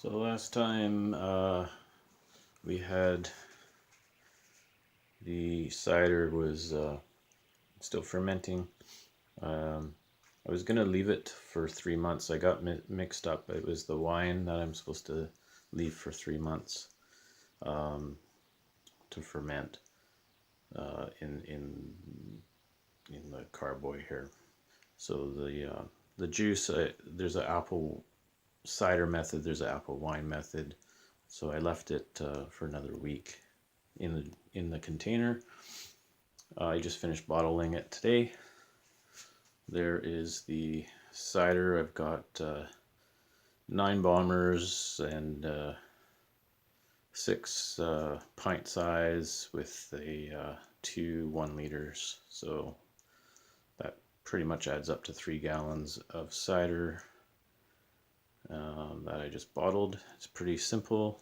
So last time we had the cider was still fermenting. I was going to leave it for 3 months. I got mixed up. It was the wine that I'm supposed to leave for 3 months to ferment in the carboy here. So the juice, there's an apple cider method, there's an apple wine method. So I left it for another week in the container. I just finished bottling it today. There is the cider. I've got 9 bombers and 6 pint size with a 2 1 liters. So that pretty much adds up to 3 gallons of cider that I just bottled. It's pretty simple.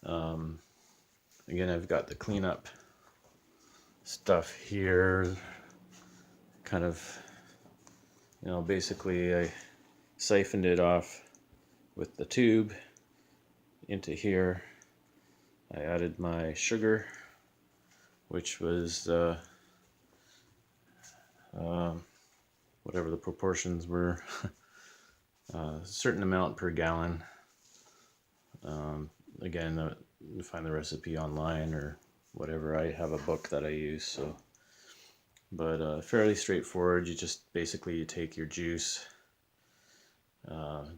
Again, I've got the cleanup stuff here. Kind of, basically I siphoned it off with the tube into here. I added my sugar, which was whatever the proportions were, a certain amount per gallon. Again, you find the recipe online or whatever. I have a book that I use, so. But fairly straightforward. You just basically take your juice.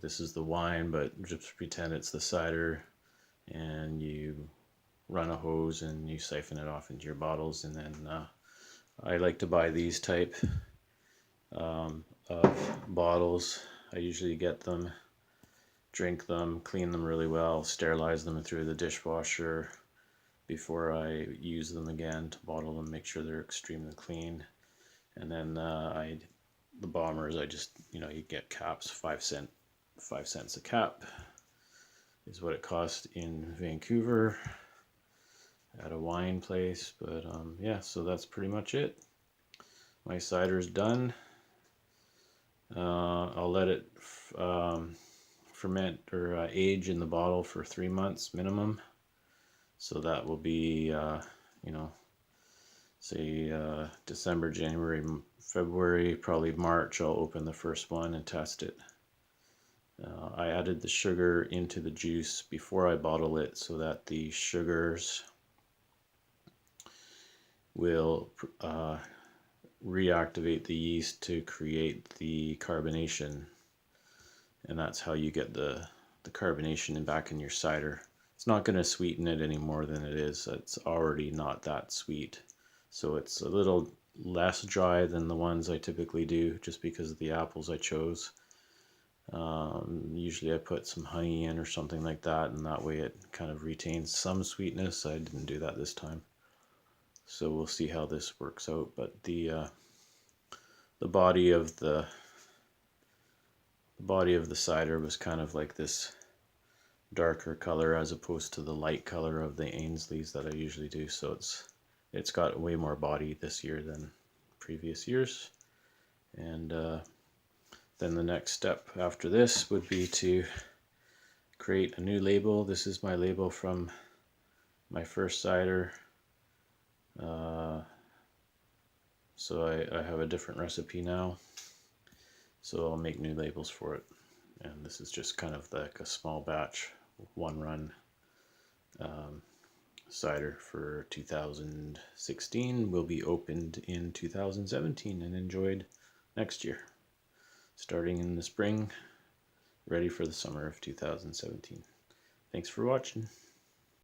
This is the wine, but just pretend it's the cider, and you run a hose and you siphon it off into your bottles. And then I like to buy these type of bottles. I usually get them, drink them, clean them really well, sterilize them through the dishwasher before I use them again to bottle them, make sure they're extremely clean. And then the bombers, I just, you get caps, 5 cents a cap is what it cost in Vancouver at a wine place. But yeah, so that's pretty much it. My cider's done. I'll let it ferment or age in the bottle for 3 months minimum. So that will be, say December, January, February, probably March, I'll open the first one and test it. I added the sugar into the juice before I bottle it so that the sugars will reactivate the yeast to create the carbonation, and that's how you get the carbonation back in your cider. It's not going to sweeten it any more than it is. It's already not that sweet. So it's a little less dry than the ones I typically do, just because of the apples I chose. Usually I put some honey in or something like that, and that way it kind of retains some sweetness. I didn't do that this time. So we'll see how this works out. But the body of the cider was kind of like this darker color as opposed to the light color of the Ainsleys that I usually do. So it's got way more body this year than previous years. And then the next step after this would be to create a new label. This is my label from my first cider. So I have a different recipe now. So I'll make new labels for it. And this is just kind of like a small batch, 1 run cider for 2016. Will be opened in 2017 and enjoyed next year. Starting in the spring, ready for the summer of 2017. Thanks for watching.